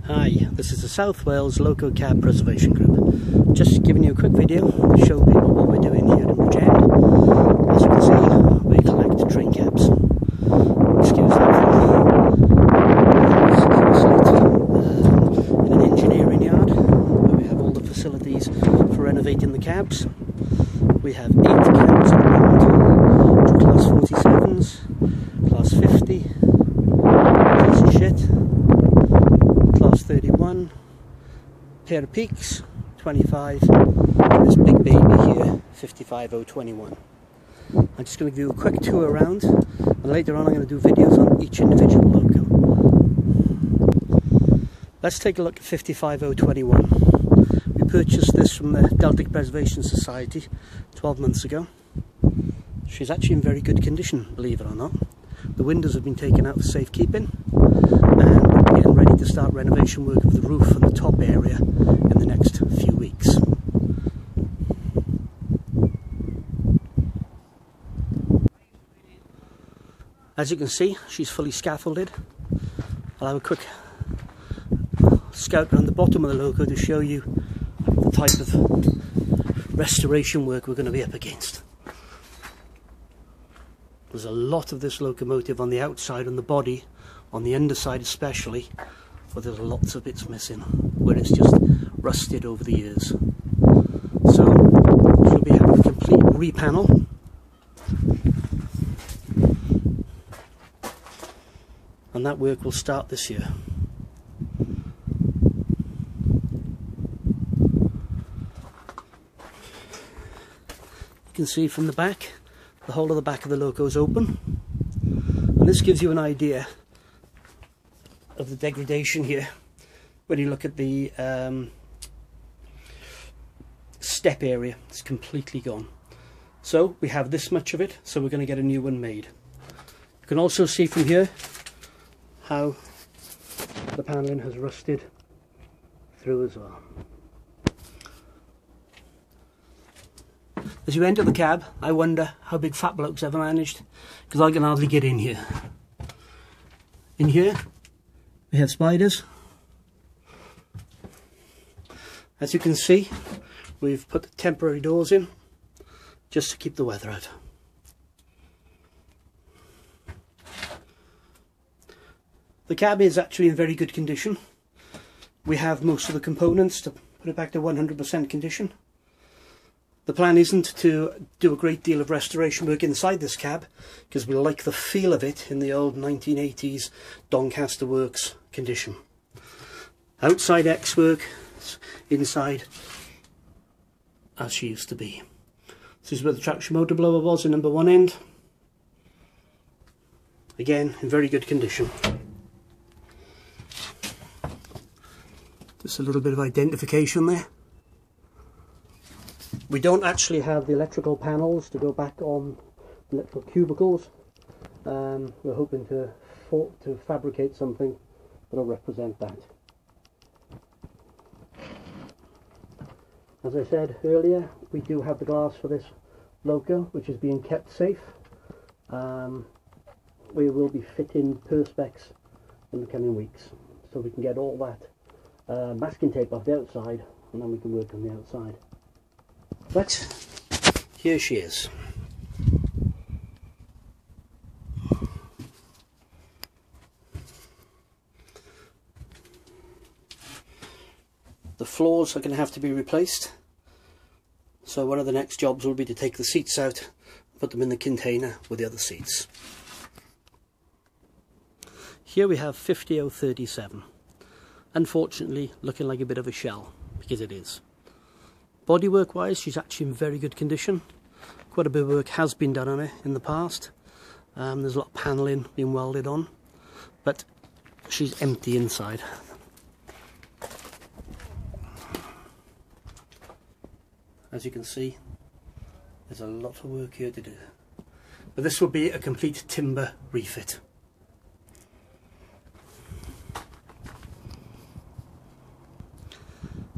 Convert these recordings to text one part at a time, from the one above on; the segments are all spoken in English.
Hi, this is the South Wales Loco Cab Preservation Group. Just giving you a quick video to show people what we're doing here in Bridgend. As you can see, we collect train cabs. Excuse that. In an engineering yard where we have all the facilities for renovating the cabs. We have 8 cabs at the moment, 2 Class 47s, Class 50, piece of shit, Class 31, pair of peaks, 25, and this big baby here, 55021. I'm just going to give you a quick tour around, and later on I'm going to do videos on each individual loco. Let's take a look at 55021. We purchased this from the Celtic Preservation Society 12 months ago. She's actually in very good condition, believe it or not. The windows have been taken out for safekeeping, and we're getting ready to start renovation work of the roof and the top area in the next few weeks. As you can see, she's fully scaffolded. I'll have a quick scout around the bottom of the loco to show you the type of restoration work we're going to be up against. There's a lot of this locomotive on the outside, on the body, on the underside especially, but there's lots of bits missing where it's just rusted over the years. So she'll be having a complete repanel. And that work will start this year. You can see from the back, the whole of the back of the loco is open, and this gives you an idea of the degradation here when you look at the step area. It's completely gone. So we have this much of it, so we're going to get a new one made. You can also see from here how the panelling has rusted through as well. As you enter the cab, I wonder how big fat bloke's ever managed, because I can hardly get in here. In here, we have spiders. As you can see, we've put temporary doors in, just to keep the weather out. The cab is actually in very good condition. We have most of the components to put it back to 100% condition. The plan isn't to do a great deal of restoration work inside this cab, because we like the feel of it in the old 1980s Doncaster Works condition. Outside X work, inside as she used to be. This is where the traction motor blower was in number 1 end. Again, in very good condition. Just a little bit of identification there. We don't actually have the electrical panels to go back on the electrical cubicles. We're hoping to fabricate something that will represent that. As I said earlier, we do have the glass for this loco, which is being kept safe. We will be fitting perspex in the coming weeks, so we can get all that masking tape off the outside, and then we can work on the outside. But here she is. The floors are going to have to be replaced, so one of the next jobs will be to take the seats out and put them in the container with the other seats. Here we have 50037. Unfortunately looking like a bit of a shell, because it is. Bodywork wise, she's actually in very good condition. Quite a bit of work has been done on it in the past. There's a lot of panelling being welded on, but she's empty inside. As you can see, there's a lot of work here to do. But this will be a complete timber refit.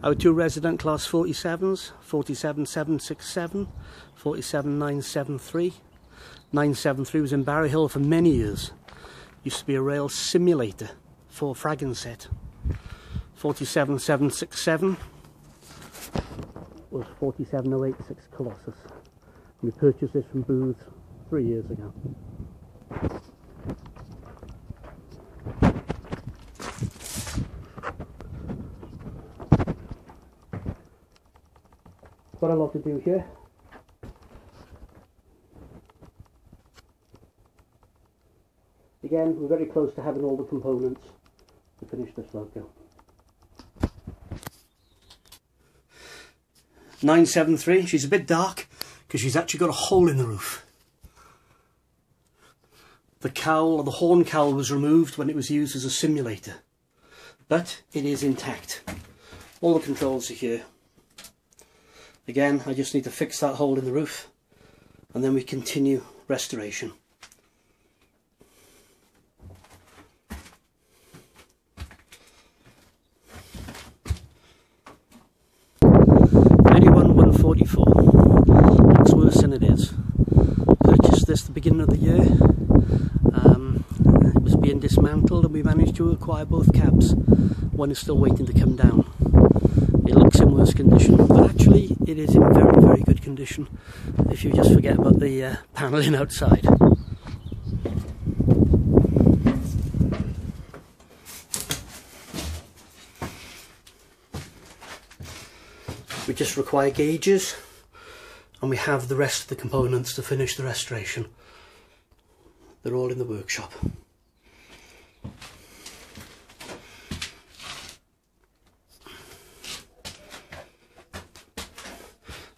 Our 2 resident Class 47s, 47767, 47973. 973 was in Barry Hill for many years. Used to be a rail simulator for Fragging set. 47767 was 47086 Colossus. We purchased this from Booth 3 years ago. Got a lot to do here. Again, we're very close to having all the components to finish this logo. 973, she's a bit dark because she's actually got a hole in the roof. The cowl, or the horn cowl, was removed when it was used as a simulator, but it is intact. All the controls are here. Again, I just need to fix that hole in the roof and then we continue restoration. Looks worse than it is. Purchased this at the beginning of the year. It was being dismantled and we managed to acquire both cabs. One is still waiting to come down. It looks in worse condition, but actually it is in very, very good condition if you just forget about the panelling outside. We just require gauges and we have the rest of the components to finish the restoration. They're all in the workshop.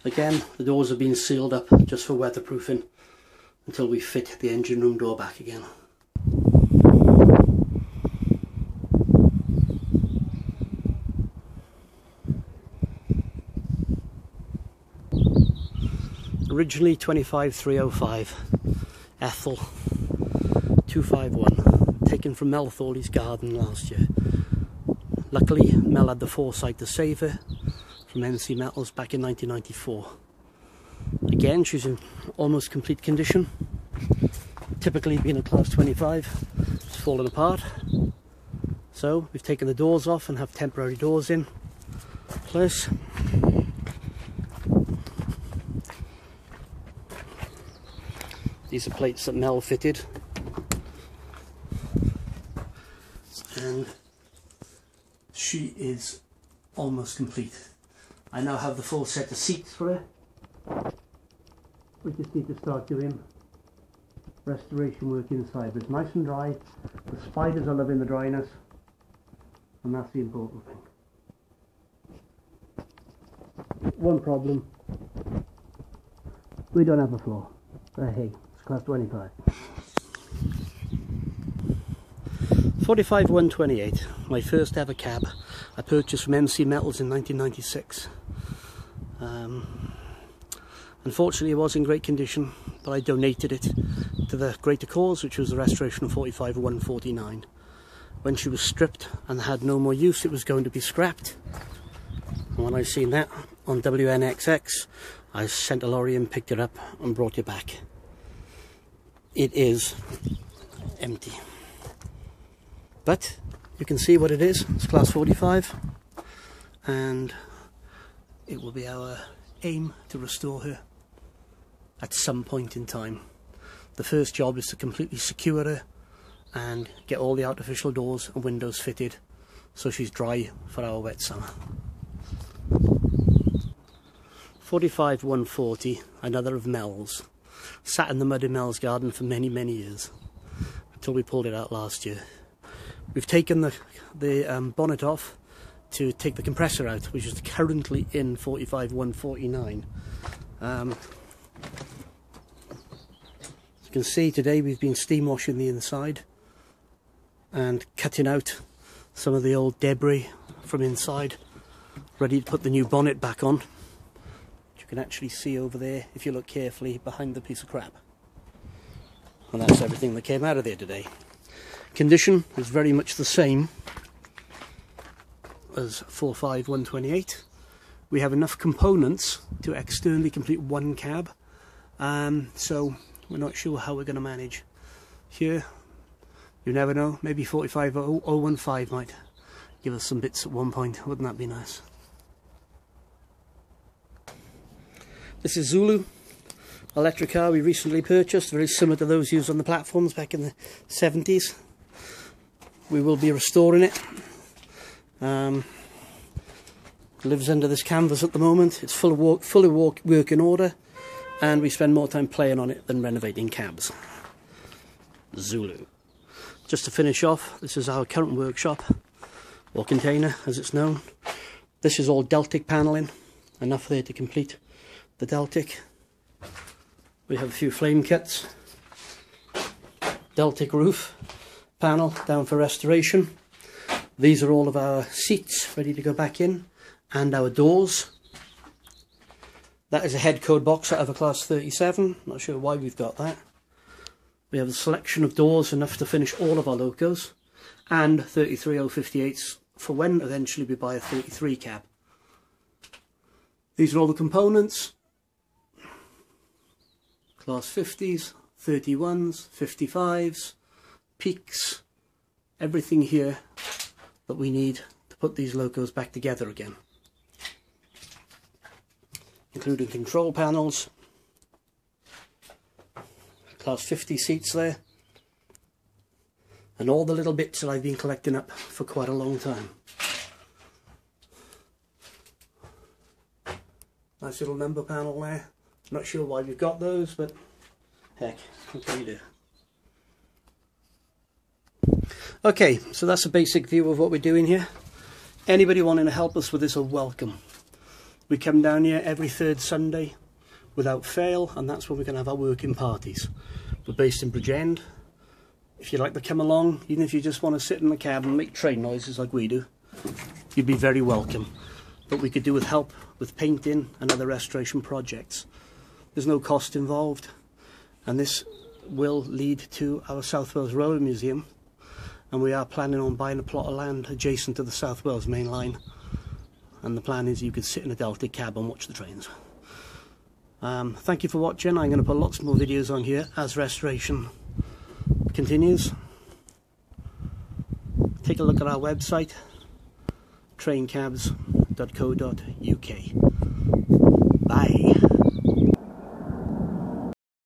Again, the doors have been sealed up just for weatherproofing until we fit the engine room door back again. Originally 25305, Ethel 251, taken from Mel Thorley's garden last year. Luckily Mel had the foresight to save her from MC Metals back in 1994. Again, she's in almost complete condition. Typically being a class 25, it's fallen apart. So we've taken the doors off and have temporary doors in. Plus these are plates that Mel fitted, and she is almost complete. I now have the full set of seats for her. We just need to start doing restoration work inside. But it's nice and dry. The spiders are loving the dryness, and that's the important thing. One problem: we don't have a floor. But hey, it's class 25. 45128, my first ever cab. I purchased from MC Metals in 1996. Unfortunately it was in great condition, but I donated it to the greater cause, which was the restoration of 45149. When she was stripped and had no more use, it was going to be scrapped. And when I seen that on WNXX, I sent a lorry and picked it up and brought it back. It is empty, but you can see what it is. It's class 45, and it will be our aim to restore her at some point in time. The first job is to completely secure her and get all the artificial doors and windows fitted so she's dry for our wet summer. 45140, another of Mel's. Sat in the mud in Mel's garden for many, many years until we pulled it out last year. We've taken the bonnet off to take the compressor out, which is currently in 45149. As you can see, today we've been steam washing the inside and cutting out some of the old debris from inside, ready to put the new bonnet back on. You can actually see over there, if you look carefully, behind the piece of crap. And that's everything that came out of there today. Condition is very much the same as 45128. We have enough components to externally complete one cab, so we're not sure how we're going to manage. Here, you never know, maybe 45015 might give us some bits at one point. Wouldn't that be nice? This is Zulu, electric car we recently purchased, very similar to those used on the platforms back in the 70s. We will be restoring it. Lives under this canvas at the moment. It's fully working order, and we spend more time playing on it than renovating cabs. Zulu. Just to finish off, this is our current workshop, or container as it's known. This is all Deltic panelling, enough there to complete the Deltic. We have a few flame cuts, Deltic roof panel down for restoration. These are all of our seats ready to go back in, and our doors. That is a head code box out of a class 37, not sure why we've got that. We have a selection of doors, enough to finish all of our locos, and 33058s for when eventually we buy a 33 cab. These are all the components. Class 50s, 31s, 55s, peaks, everything here that we need to put these locos back together again, including control panels, class 50 seats there, and all the little bits that I've been collecting up for quite a long time. Nice little number panel there. Not sure why we've got those, but heck, what can you do? Okay, so that's a basic view of what we're doing here. Anybody wanting to help us with this are welcome. We come down here every third Sunday without fail, and that's when we're going to have our working parties. We're based in Bridgend. If you'd like to come along, even if you just want to sit in the cab and make train noises like we do, you'd be very welcome. But we could do with help with painting and other restoration projects. There's no cost involved, and this will lead to our South Wales Railway Museum, and we are planning on buying a plot of land adjacent to the South Wales main line, and the plan is you could sit in a Deltic cab and watch the trains. Thank you for watching. I'm going to put lots more videos on here as restoration continues. Take a look at our website, traincabs.co.uk. Bye.